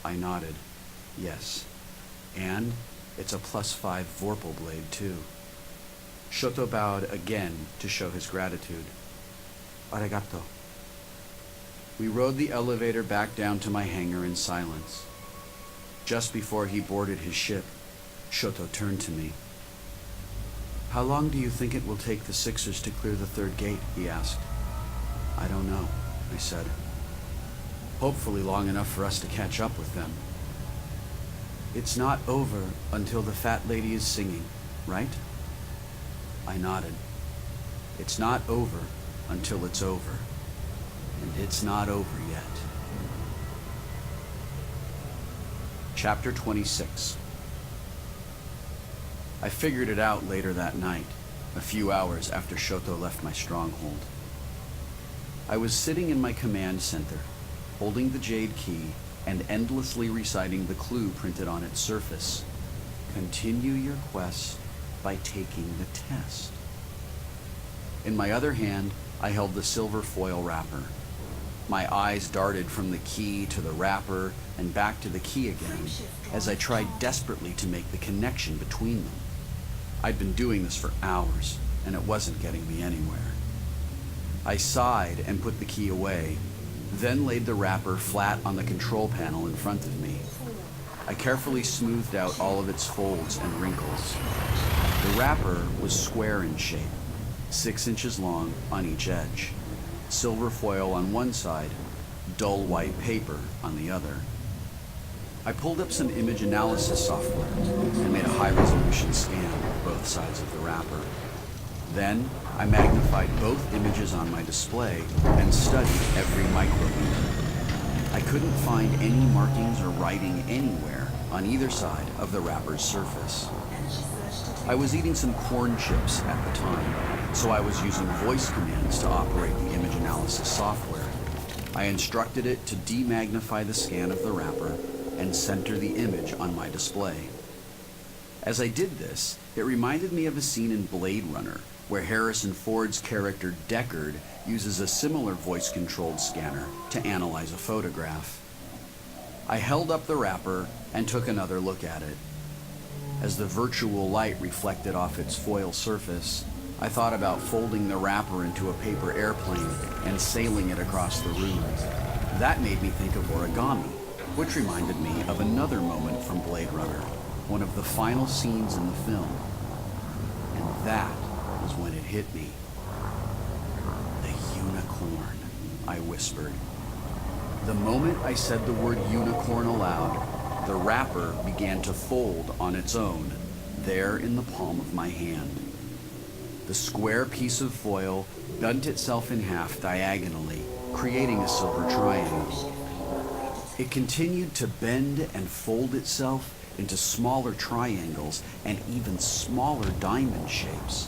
I nodded. Yes. And it's a +5 Vorpal blade, too. Shoto bowed again to show his gratitude. Arigato. We rode the elevator back down to my hangar in silence. Just before he boarded his ship, Shoto turned to me. How long do you think it will take the Sixers to clear the third gate? He asked. I don't know, I said. Hopefully long enough for us to catch up with them. It's not over until the fat lady is singing, right? I nodded. It's not over until it's over. And it's not over yet. Chapter 26. I figured it out later that night, a few hours after Shoto left my stronghold. I was sitting in my command center, holding the jade key and endlessly reciting the clue printed on its surface. Continue your quest by taking the test. In my other hand, I held the silver foil wrapper. My eyes darted from the key to the wrapper and back to the key again as I tried desperately to make the connection between them. I'd been doing this for hours, and it wasn't getting me anywhere. I sighed and put the key away, then laid the wrapper flat on the control panel in front of me. I carefully smoothed out all of its folds and wrinkles. The wrapper was square in shape, 6 inches long on each edge. Silver foil on one side, dull white paper on the other. I pulled up some image analysis software and made a high-resolution scan of both sides of the wrapper. Then, I magnified both images on my display and studied every micrometer. I couldn't find any markings or writing anywhere on either side of the wrapper's surface. I was eating some corn chips at the time, so I was using voice commands to operate the image analysis software. I instructed it to demagnify the scan of the wrapper and center the image on my display. As I did this, it reminded me of a scene in Blade Runner, where Harrison Ford's character Deckard uses a similar voice-controlled scanner to analyze a photograph. I held up the wrapper and took another look at it. As the virtual light reflected off its foil surface, I thought about folding the wrapper into a paper airplane and sailing it across the room. That made me think of origami, which reminded me of another moment from Blade Runner, one of the final scenes in the film. And that was when it hit me. The unicorn, I whispered. The moment I said the word unicorn aloud, the wrapper began to fold on its own, there in the palm of my hand. The square piece of foil bent itself in half diagonally, creating a silver triangle. It continued to bend and fold itself into smaller triangles and even smaller diamond shapes,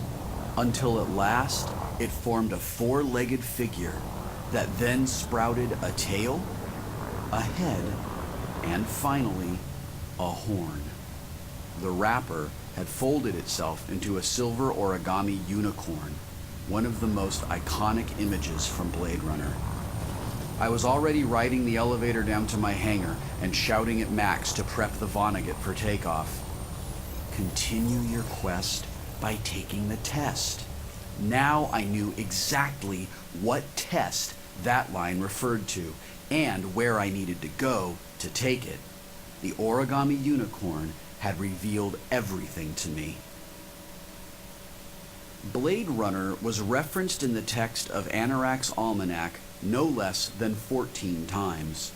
until at last it formed a four-legged figure that then sprouted a tail, a head, and finally, a horn. The wrapper had folded itself into a silver origami unicorn, one of the most iconic images from Blade Runner. I was already riding the elevator down to my hangar and shouting at Max to prep the Vonnegut for takeoff. Continue your quest by taking the test. Now I knew exactly what test that line referred to and where I needed to go to take it. The origami unicorn had revealed everything to me. Blade Runner was referenced in the text of Anorak's Almanac no less than 14 times.